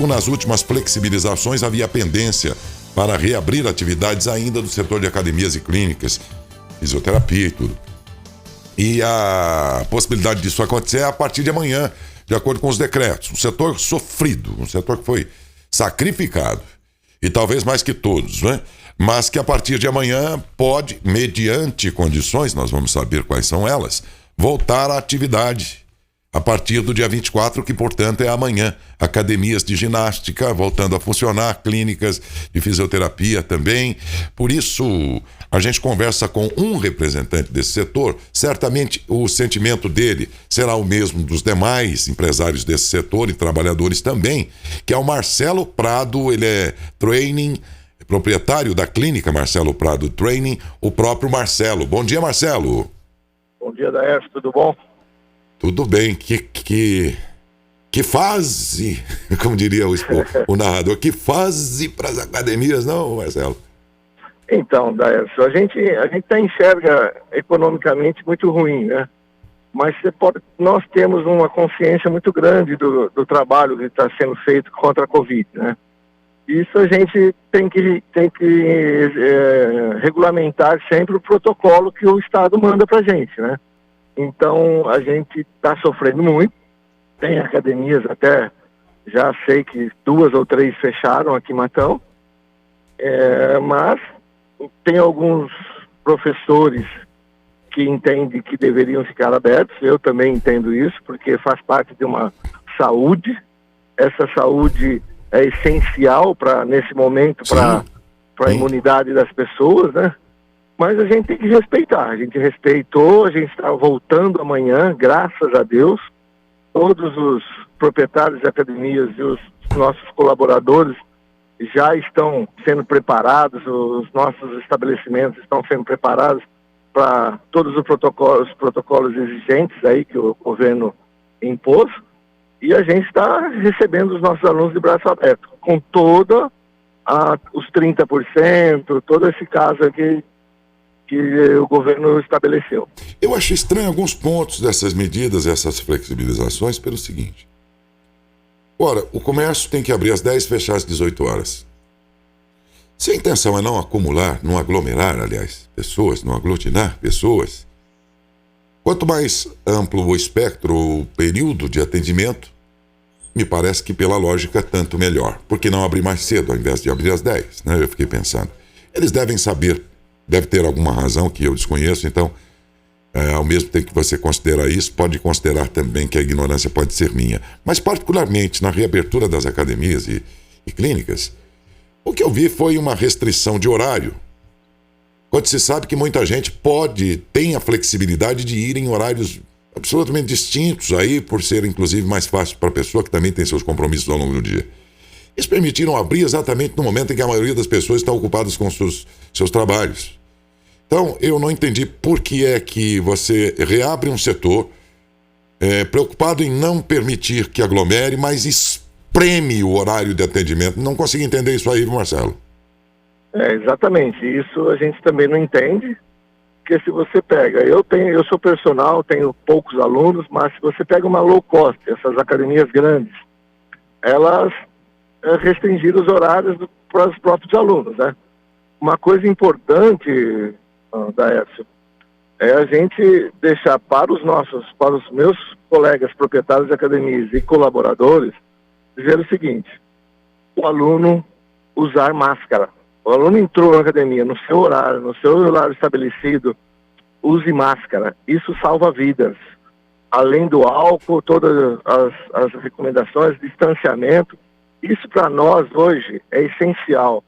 Mesmo nas últimas flexibilizações, havia pendência para reabrir atividades ainda do setor de academias e clínicas, fisioterapia e tudo. E a possibilidade disso acontecer é a partir de amanhã, de acordo com os decretos. Um setor sofrido, um setor que foi sacrificado, e talvez mais que todos, né? Mas que a partir de amanhã pode, mediante condições, nós vamos saber quais são elas, voltar à atividade. A partir do dia 24, que portanto é amanhã. Academias de ginástica voltando a funcionar, clínicas de fisioterapia também. Por isso, a gente conversa com um representante desse setor. Certamente o sentimento dele será o mesmo dos demais empresários desse setor e trabalhadores também, que é o Marcelo Prado. Ele é proprietário da clínica Marcelo Prado Training, o próprio Marcelo. Bom dia, Marcelo. Bom dia, Daércio, tudo bom? Tudo bem, que fase, como diria o narrador, que fase para as academias, não, Marcelo? Então, Daércio, a gente até enxerga economicamente muito ruim, né? Mas nós temos uma consciência muito grande do trabalho que está sendo feito contra a Covid, né? Isso a gente tem que regulamentar sempre o protocolo que o Estado manda para a gente, né? Então, a gente está sofrendo muito. Tem academias até, já sei que 2 ou 3 fecharam aqui em Matão. Mas tem alguns professores que entendem que deveriam ficar abertos. Eu também entendo isso, porque faz parte de uma saúde. Essa saúde é essencial nesse momento para a imunidade das pessoas, né? Mas a gente tem que respeitar. A gente respeitou, a gente está voltando amanhã, graças a Deus. Todos os proprietários de academias e os nossos colaboradores já estão sendo preparados, os nossos estabelecimentos estão sendo preparados para todos os protocolos exigentes aí que o governo impôs. E a gente está recebendo os nossos alunos de braço aberto, com os 30%, todo esse caso aqui que o governo estabeleceu. Eu acho estranho alguns pontos dessas medidas, essas flexibilizações, pelo seguinte. Ora, o comércio tem que abrir às 10 e fechar às 18 horas. Se a intenção é não acumular, não aglomerar, aliás, pessoas, não aglutinar pessoas, quanto mais amplo o espectro, o período de atendimento, me parece que pela lógica tanto melhor. Por que não abrir mais cedo ao invés de abrir às 10? Né? Eu fiquei pensando. Eles devem saber, deve ter alguma razão que eu desconheço, então, ao mesmo tempo que você considera isso, pode considerar também que a ignorância pode ser minha. Mas particularmente na reabertura das academias e clínicas, o que eu vi foi uma restrição de horário. Quando se sabe que muita gente tem a flexibilidade de ir em horários absolutamente distintos aí, por ser inclusive mais fácil para a pessoa que também tem seus compromissos ao longo do dia. Eles permitiram abrir exatamente no momento em que a maioria das pessoas estão ocupadas com seus trabalhos. Então, eu não entendi por que é que você reabre um setor preocupado em não permitir que aglomere, mas espreme o horário de atendimento. Não consigo entender isso aí, Marcelo. Exatamente. Isso a gente também não entende. Porque se você pega, eu sou personal, tenho poucos alunos, mas se você pega uma low cost, essas academias grandes, elas restringiram os horários para os próprios alunos, né? Uma coisa importante, Daércio, é a gente deixar para os meus colegas proprietários de academias e colaboradores, dizer o seguinte: o aluno usar máscara. O aluno entrou na academia no seu horário estabelecido, use máscara. Isso salva vidas. Além do álcool, todas as recomendações, distanciamento. Isso para nós hoje é essencial.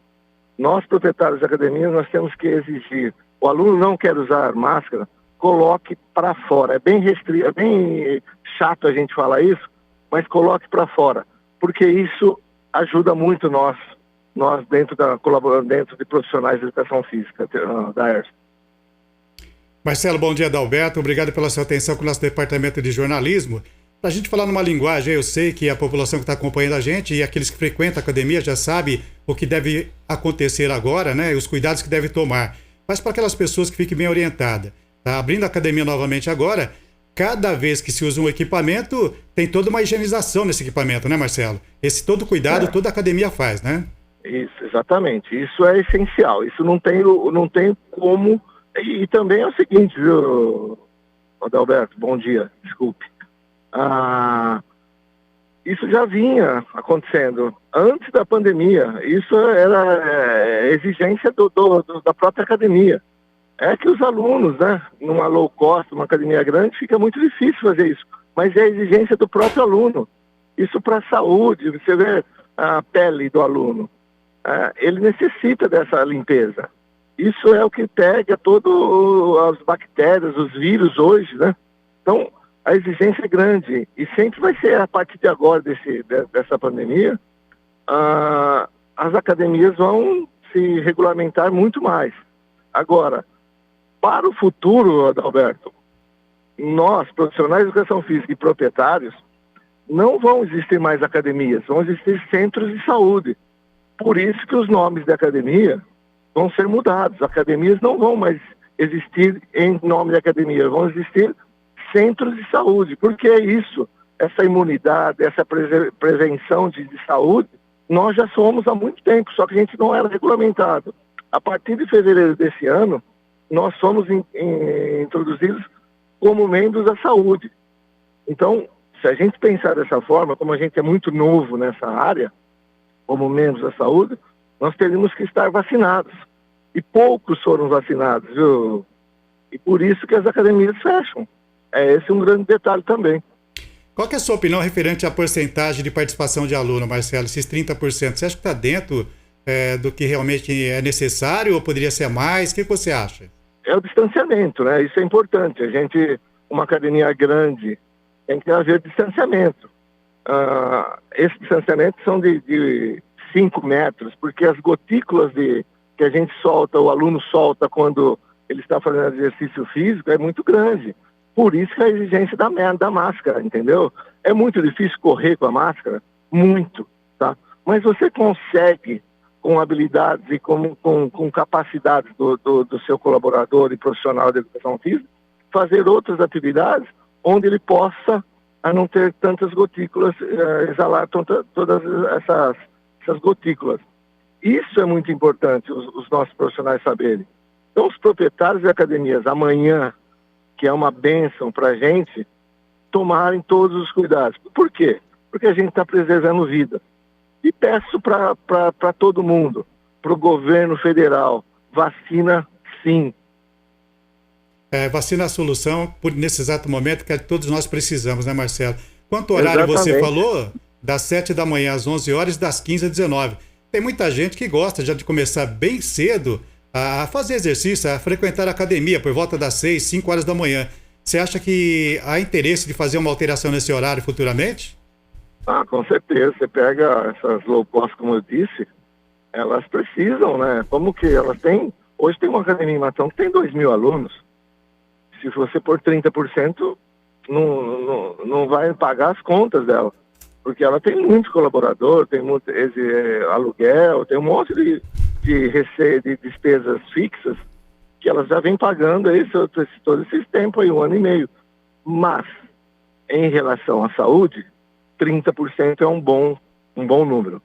Nós, proprietários de academia, nós temos que exigir. O aluno não quer usar máscara, coloque para fora. É bem chato a gente falar isso, mas coloque para fora. Porque isso ajuda muito nós colaborando dentro de profissionais de educação física, da ERS. Marcelo, bom dia, Adalberto. Obrigado pela sua atenção com o nosso departamento de jornalismo. Para a gente falar numa linguagem, eu sei que a população que está acompanhando a gente e aqueles que frequentam a academia já sabe o que deve acontecer agora, né? E os cuidados que deve tomar. Mas para aquelas pessoas que fiquem bem orientadas, tá abrindo a academia novamente agora, cada vez que se usa um equipamento, tem toda uma higienização nesse equipamento, né, Marcelo? Esse todo cuidado, toda a academia faz, né? Isso, exatamente. Isso é essencial. Isso não tem como... E também é o seguinte, viu, Adalberto? Bom dia, desculpe. Isso já vinha acontecendo antes da pandemia. Isso era exigência da própria academia. É que os alunos, né, numa low cost, uma academia grande, fica muito difícil fazer isso. Mas é a exigência do próprio aluno. Isso para a saúde, você vê a pele do aluno. Ele necessita dessa limpeza. Isso é o que pega todas as bactérias, os vírus hoje, né? Então, a exigência é grande. E sempre vai ser, a partir de agora, dessa pandemia, as academias vão se regulamentar muito mais. Agora, para o futuro, Adalberto, nós, profissionais de educação física e proprietários, não vão existir mais academias, vão existir centros de saúde. Por isso que os nomes de academia vão ser mudados. Academias não vão mais existir em nome de academia, vão existir centros de saúde. Porque é isso, essa imunidade, essa prevenção de saúde, nós já somos há muito tempo, só que a gente não era regulamentado. A partir de fevereiro desse ano, nós somos introduzidos como membros da saúde. Então, se a gente pensar dessa forma, como a gente é muito novo nessa área, como membros da saúde, nós teríamos que estar vacinados. E poucos foram vacinados, viu? E por isso que as academias fecham. Esse é um grande detalhe também. Qual que é a sua opinião referente à porcentagem de participação de aluno, Marcelo? Esses 30%, você acha que está dentro do que realmente é necessário ou poderia ser mais? O que você acha? É o distanciamento, né? Isso é importante. Uma academia grande, tem que haver distanciamento. Esse distanciamento são de 5 metros, porque as gotículas que a gente solta, o aluno solta quando ele está fazendo exercício físico, é muito grande. Por isso que a exigência da máscara, entendeu? É muito difícil correr com a máscara, muito, tá? Mas você consegue, com habilidades e com capacidades do seu colaborador e profissional de educação física, fazer outras atividades onde ele possa, a não ter tantas gotículas, exalar todas essas gotículas. Isso é muito importante, os nossos profissionais saberem. Então, os proprietários de academias, amanhã, que é uma bênção para a gente, tomarem todos os cuidados. Por quê? Porque a gente está preservando vida. E peço para todo mundo, para o governo federal, vacina sim. Vacina é a solução nesse exato momento que todos nós precisamos, né, Marcelo? Quanto horário Exatamente. Você falou? Das 7 da manhã às 11 horas, das 15 às 19. Tem muita gente que gosta já de começar bem cedo a fazer exercício, a frequentar a academia por volta das 6, 5 horas da manhã. Você acha que há interesse de fazer uma alteração nesse horário futuramente? Com certeza. Você pega essas low cost, como eu disse, elas precisam, né? Como que elas têm... Hoje tem uma academia em Matão que tem 2.000 alunos. Se você pôr 30%, não vai pagar as contas dela. Porque ela tem muito colaborador, tem muito aluguel, tem um monte de despesas fixas que elas já vêm pagando todo esse tempo aí, 1 ano e meio. Mas, em relação à saúde, 30% é um bom número.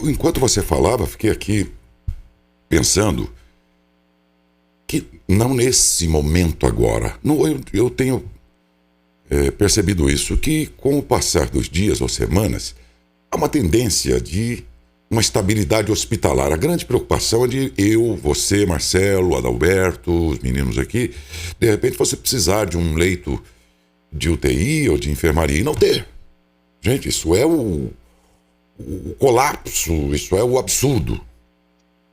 Enquanto você falava, fiquei aqui pensando que não nesse momento agora. Eu tenho percebido isso, que com o passar dos dias ou semanas, há uma tendência de uma estabilidade hospitalar. A grande preocupação é de eu, você, Marcelo, Adalberto, os meninos aqui, de repente você precisar de um leito de UTI ou de enfermaria e não ter. Gente, isso é o colapso, isso é o absurdo.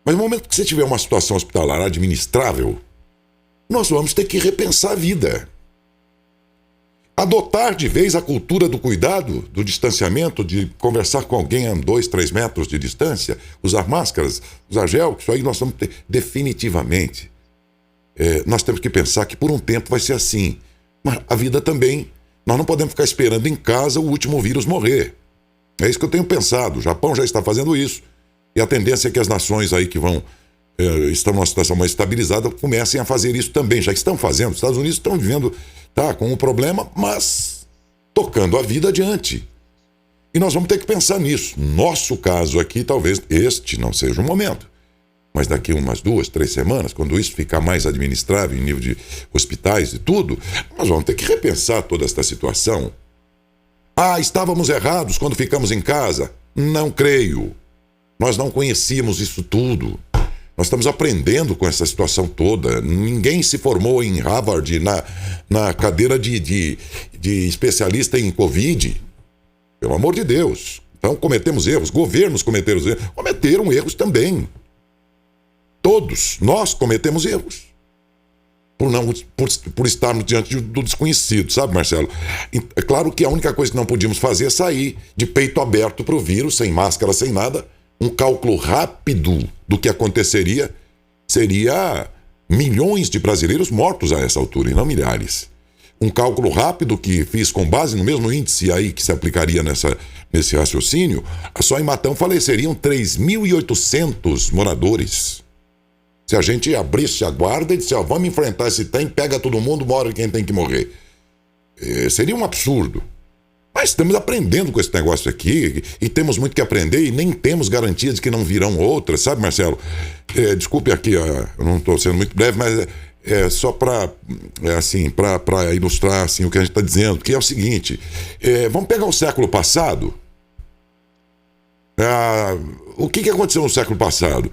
Mas no momento que você tiver uma situação hospitalar administrável, nós vamos ter que repensar a vida. Adotar de vez a cultura do cuidado, do distanciamento, de conversar com alguém a 2, 3 metros de distância, usar máscaras, usar gel, isso aí nós vamos ter definitivamente. Nós temos que pensar que por um tempo vai ser assim. Mas a vida também, nós não podemos ficar esperando em casa o último vírus morrer. É isso que eu tenho pensado. O Japão já está fazendo isso. E a tendência é que as nações aí que vão estão numa situação mais estabilizada, comecem a fazer isso também. Já estão fazendo. Os Estados Unidos estão vivendo, com um problema, mas tocando a vida adiante. E nós vamos ter que pensar nisso. Nosso caso aqui, talvez este não seja o momento. Mas daqui umas 2, 3 semanas, quando isso ficar mais administrável em nível de hospitais e tudo, nós vamos ter que repensar toda esta situação. Estávamos errados quando ficamos em casa? Não creio. Nós não conhecíamos isso tudo. Nós estamos aprendendo com essa situação toda. Ninguém se formou em Harvard na cadeira de especialista em Covid. Pelo amor de Deus. Então cometemos erros. Governos cometeram erros. Cometeram erros também. Todos nós cometemos erros. Por estarmos diante do desconhecido, sabe, Marcelo? É claro que a única coisa que não podíamos fazer é sair de peito aberto para o vírus, sem máscara, sem nada. Um cálculo rápido do que aconteceria seria milhões de brasileiros mortos a essa altura, e não milhares. Um cálculo rápido que fiz com base no mesmo índice aí que se aplicaria nesse raciocínio, só em Matão faleceriam 3.800 moradores. Se a gente abrisse a guarda e disse, vamos enfrentar esse trem, pega todo mundo, morre quem tem que morrer. Seria um absurdo. Mas estamos aprendendo com esse negócio aqui e temos muito que aprender e nem temos garantia de que não virão outras, sabe, Marcelo? Desculpe aqui, eu não estou sendo muito breve, mas só para ilustrar assim, o que a gente está dizendo, que é o seguinte, vamos pegar o século passado. O que aconteceu no século passado?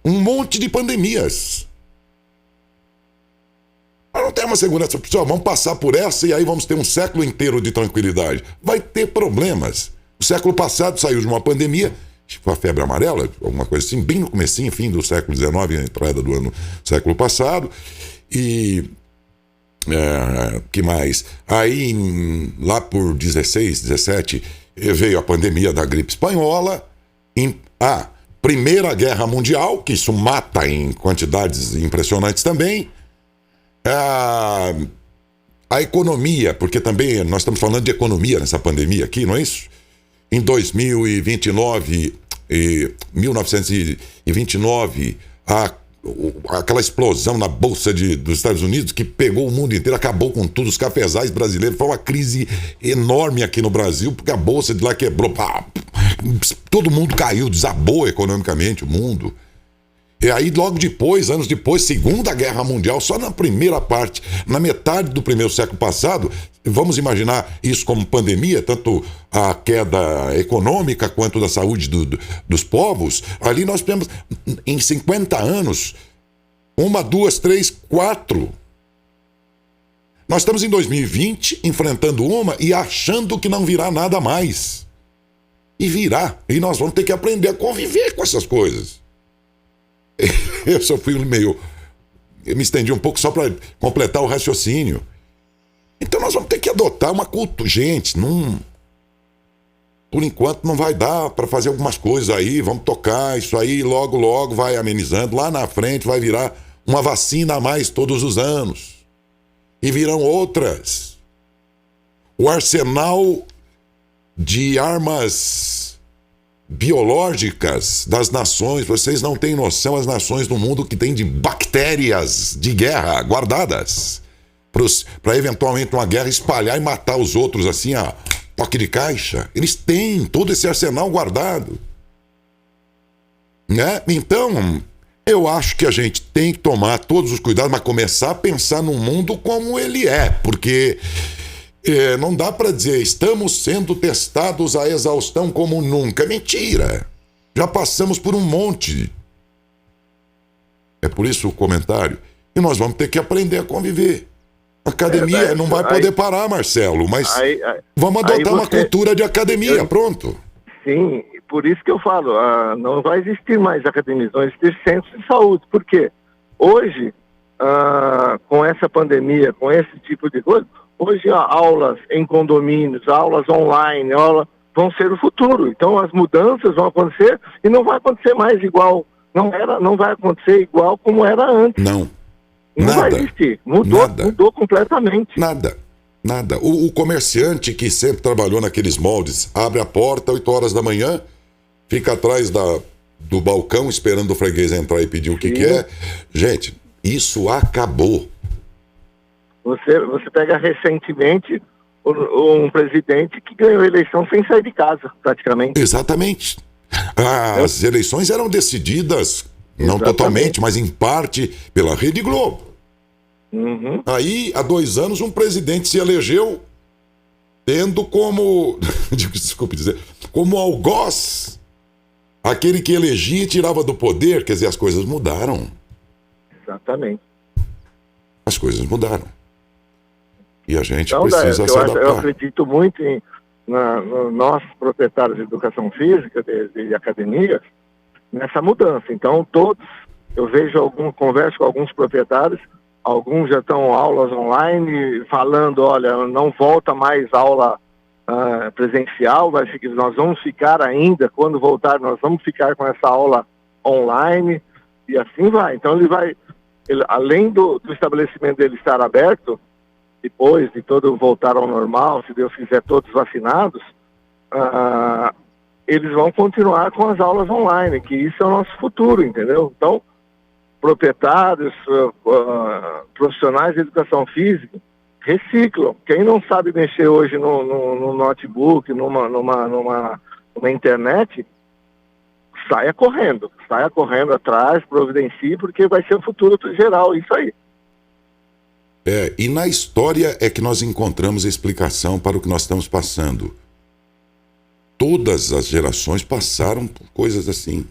Um monte de pandemias. Nós não temos uma segurança, pessoal, vamos passar por essa e aí vamos ter um século inteiro de tranquilidade. Vai ter problemas. O século passado saiu de uma pandemia, foi a febre amarela, alguma coisa assim, bem no comecinho, fim do século XIX, entrada do século passado. E que mais? Aí, lá por 16, 17, veio a pandemia da gripe espanhola. Primeira Guerra Mundial, que isso mata em quantidades impressionantes também. A economia, porque também nós estamos falando de economia nessa pandemia aqui, não é isso? Em 1929, aquela explosão na Bolsa dos Estados Unidos que pegou o mundo inteiro, acabou com tudo, os cafezais brasileiros. Foi uma crise enorme aqui no Brasil, porque a Bolsa de lá quebrou. Todo mundo caiu, desabou economicamente o mundo. E aí, logo depois, anos depois, Segunda Guerra Mundial, só na primeira parte, na metade do primeiro século passado, vamos imaginar isso como pandemia, tanto a queda econômica quanto da saúde dos povos. Ali nós temos, em 50 anos, 1, 2, 3, 4. Nós estamos em 2020, enfrentando uma e achando que não virá nada mais. E virá. E nós vamos ter que aprender a conviver com essas coisas. Eu só fui eu me estendi um pouco só para completar o raciocínio. Então nós vamos ter que adotar uma cultura. Gente, por enquanto não vai dar para fazer algumas coisas aí, vamos tocar isso aí, logo, logo vai amenizando. Lá na frente vai virar uma vacina a mais todos os anos. E virão outras. O arsenal de armas biológicas das nações, vocês não têm noção as nações do mundo que têm de bactérias de guerra guardadas para eventualmente uma guerra espalhar e matar os outros assim a toque de caixa. Eles têm todo esse arsenal guardado, né? Então eu acho que a gente tem que tomar todos os cuidados, mas começar a pensar no mundo como ele é, porque não dá para dizer, estamos sendo testados a exaustão como nunca. Mentira. Já passamos por um monte. É por isso o comentário. E nós vamos ter que aprender a conviver. A academia não vai poder parar, Marcelo, mas vamos adotar uma cultura de academia, pronto. Sim, por isso que eu falo, não vai existir mais academias, vão existir centros de saúde. Por quê? Hoje, com essa pandemia, com esse tipo de coisa, hoje aulas em condomínios, aulas online, vão ser o futuro. Então as mudanças vão acontecer e não vai acontecer mais igual. Não vai acontecer igual como era antes. Não vai existir. Mudou completamente. Nada. O comerciante que sempre trabalhou naqueles moldes, abre a porta 8 horas da manhã, fica atrás do balcão esperando o freguês entrar e pedir o que Sim. quer. Gente, isso acabou. Você pega recentemente um presidente que ganhou a eleição sem sair de casa, praticamente. Exatamente. As eleições eram decididas, não Exatamente. totalmente, mas em parte, pela Rede Globo. Uhum. Aí, há 2 anos, um presidente se elegeu tendo como, desculpe dizer, como algoz aquele que elegia e tirava do poder. Quer dizer, as coisas mudaram. Exatamente. As coisas mudaram. E a gente Então, precisa se eu adaptar. acredito muito nós, proprietários de educação física, de academias, nessa mudança. Então, eu converso com alguns proprietários, alguns já estão aulas online, falando, olha, não volta mais aula presencial, nós vamos ficar ainda, quando voltar, nós vamos ficar com essa aula online, e assim vai. Então, além do estabelecimento dele estar aberto, depois de todo voltar ao normal, se Deus quiser, todos vacinados, eles vão continuar com as aulas online, que isso é o nosso futuro, entendeu? Então, proprietários, profissionais de educação física, reciclam. Quem não sabe mexer hoje no notebook, numa internet, saia correndo atrás, providencie, porque vai ser o futuro geral, isso aí. E na história é que nós encontramos a explicação para o que nós estamos passando. Todas as gerações passaram por coisas assim.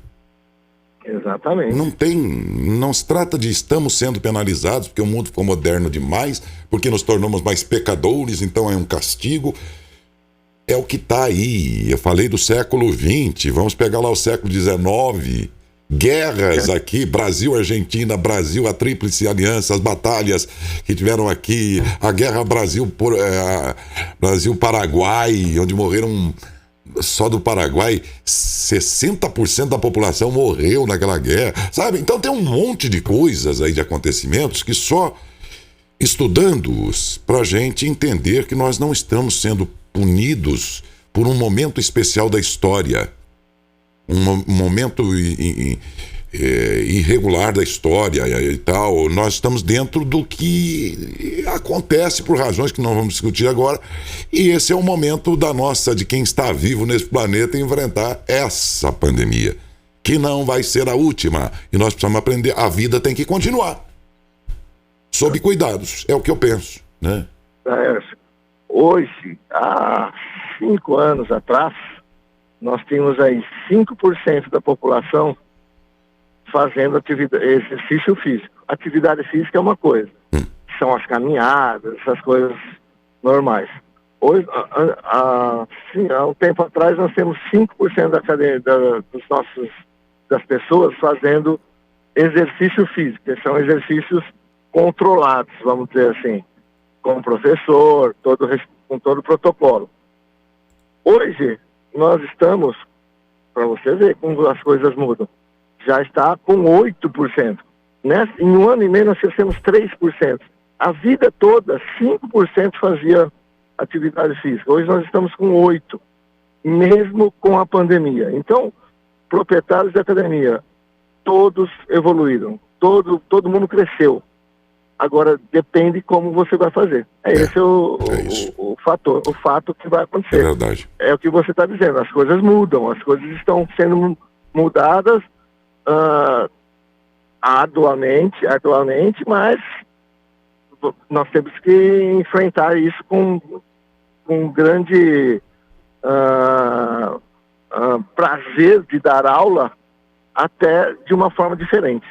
Exatamente. Não se trata de estamos sendo penalizados porque o mundo ficou moderno demais, porque nos tornamos mais pecadores, então é um castigo. É o que está aí. Eu falei do século XX, vamos pegar lá o século XIX. Guerras aqui, Brasil-Argentina, Brasil, a Tríplice Aliança, as batalhas que tiveram aqui, a Guerra Brasil-Paraguai, onde morreram, só do Paraguai, 60% da população morreu naquela guerra, sabe? Então tem um monte de coisas aí, de acontecimentos, que só estudando-os pra gente entender que nós não estamos sendo punidos por um momento especial da história. Um momento irregular da história e tal. Nós estamos dentro do que acontece por razões que não vamos discutir agora, e esse é o momento de quem está vivo nesse planeta enfrentar essa pandemia, que não vai ser a última, e nós precisamos aprender. A vida tem que continuar sob cuidados, é o que eu penso, né? Hoje, há 5 anos atrás, nós tínhamos aí 5% da população fazendo exercício físico. Atividade física é uma coisa, são as caminhadas, essas coisas normais. Hoje, há um tempo atrás, nós temos 5% das pessoas fazendo exercício físico, que são exercícios controlados, vamos dizer assim, com o professor, com todo o protocolo. Hoje, nós estamos, para você ver como as coisas mudam, já está com 8%. Em um ano e meio nós crescemos 3%. A vida toda, 5% fazia atividade física. Hoje nós estamos com 8%, mesmo com a pandemia. Então, proprietários da academia, todos evoluíram, todo mundo cresceu. Agora, depende como você vai fazer. Esse é o fato que vai acontecer. É verdade. É o que você está dizendo, as coisas mudam, as coisas estão sendo mudadas arduamente, mas nós temos que enfrentar isso com grande prazer de dar aula, até de uma forma diferente.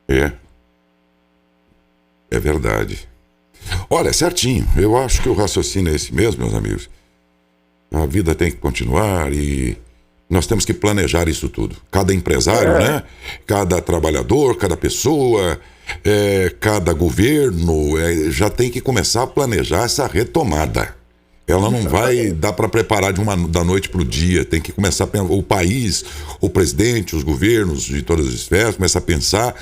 É verdade. Olha, certinho. Eu acho que o raciocínio é esse mesmo, meus amigos. A vida tem que continuar e nós temos que planejar isso tudo. Cada empresário, né? Cada trabalhador, cada pessoa, cada governo já tem que começar a planejar essa retomada. Ela não vai dar para preparar da noite para o dia. Tem que começar a pensar, o país, o presidente, os governos de todas as esferas, começar a pensar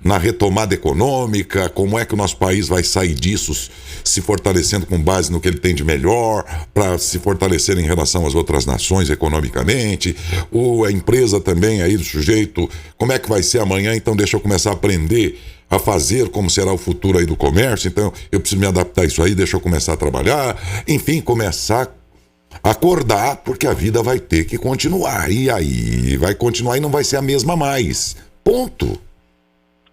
na retomada econômica, como é que o nosso país vai sair disso, se fortalecendo com base no que ele tem de melhor, para se fortalecer em relação às outras nações economicamente, a empresa também aí do sujeito, como é que vai ser amanhã, então deixa eu começar a aprender a fazer como será o futuro aí do comércio, então eu preciso me adaptar a isso aí, deixa eu começar a trabalhar, enfim, começar a acordar, porque a vida vai ter que continuar, e aí vai continuar e não vai ser a mesma mais, ponto.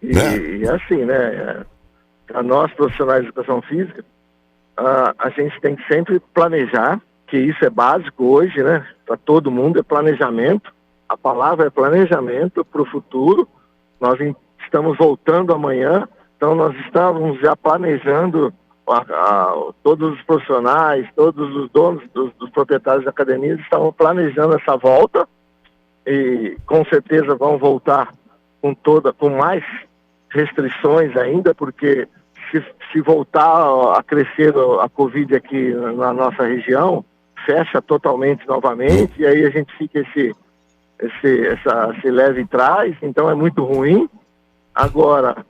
E assim, né, para nós profissionais de educação física, a gente tem que sempre planejar, que isso é básico hoje, né, para todo mundo, é planejamento, a palavra é planejamento para o futuro. Nós estamos voltando amanhã, então nós estávamos já planejando, todos os profissionais, todos os donos dos proprietários de academias estavam planejando essa volta, e com certeza vão voltar com mais restrições ainda, porque se voltar a crescer a Covid aqui na nossa região, fecha totalmente novamente, e aí a gente fica esse leve e trás, então é muito ruim. Agora,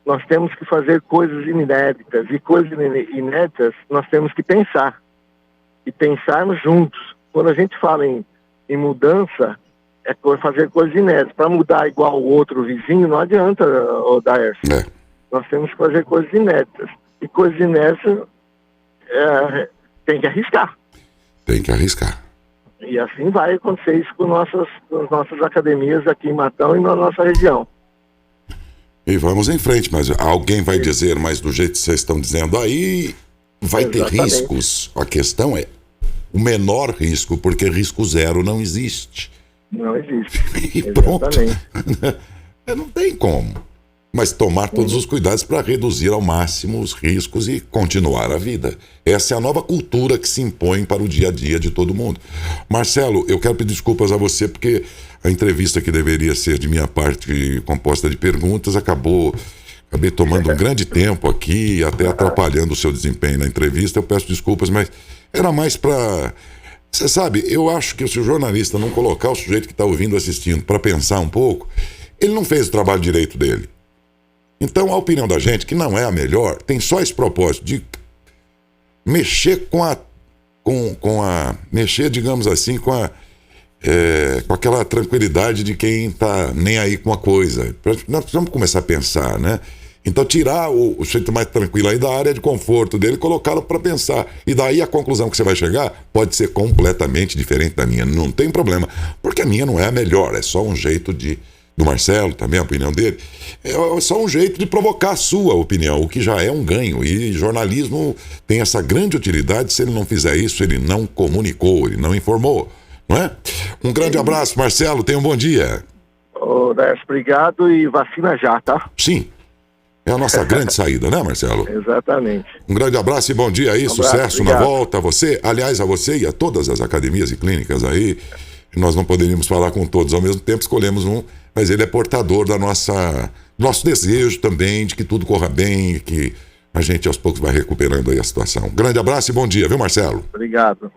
nós temos que fazer coisas inéditas, e coisas inéditas nós temos que pensar, e pensarmos juntos. Quando a gente fala em mudança, é fazer coisas inéditas. Para mudar igual o outro vizinho, não adianta, Daércio. Nós temos que fazer coisas inéditas. E coisas inéditas tem que arriscar. Tem que arriscar. E assim vai acontecer isso com as nossas academias aqui em Matão e na nossa região. E vamos em frente, mas alguém vai dizer, mas do jeito que vocês estão dizendo aí, vai ter riscos. A questão é o menor risco, porque risco zero não existe. Não existe. E pronto. Não tem como. Mas tomar todos os cuidados para reduzir ao máximo os riscos e continuar a vida. Essa é a nova cultura que se impõe para o dia a dia de todo mundo. Marcelo, eu quero pedir desculpas a você porque a entrevista que deveria ser de minha parte composta de perguntas acabei tomando um grande tempo aqui, até atrapalhando o seu desempenho na entrevista. Eu peço desculpas, mas era mais para... Você sabe, eu acho que se o jornalista não colocar o sujeito que está ouvindo, assistindo, para pensar um pouco, ele não fez o trabalho direito dele. Então, a opinião da gente, que não é a melhor, tem só esse propósito de mexer mexer, digamos assim, com aquela tranquilidade de quem tá nem aí com a coisa. Nós precisamos começar a pensar, né? Então, tirar o sujeito mais tranquilo aí da área de conforto dele e colocá-lo para pensar. E daí a conclusão que você vai chegar pode ser completamente diferente da minha. Não tem problema, porque a minha não é a melhor, é só um jeito do Marcelo, também a opinião dele, é só um jeito de provocar a sua opinião, o que já é um ganho, e jornalismo tem essa grande utilidade. Se ele não fizer isso, ele não comunicou, ele não informou, não é? Um grande abraço, Marcelo, tenha um bom dia. Décio, obrigado, e vacina já, tá? Sim, é a nossa grande saída, né, Marcelo? Exatamente. Um grande abraço e bom dia aí, sucesso na volta a você, aliás, a você e a todas as academias e clínicas aí. Nós não poderíamos falar com todos ao mesmo tempo, escolhemos um, mas ele é portador do nosso desejo também de que tudo corra bem e que a gente aos poucos vai recuperando aí a situação. Grande abraço e bom dia, viu, Marcelo? Obrigado.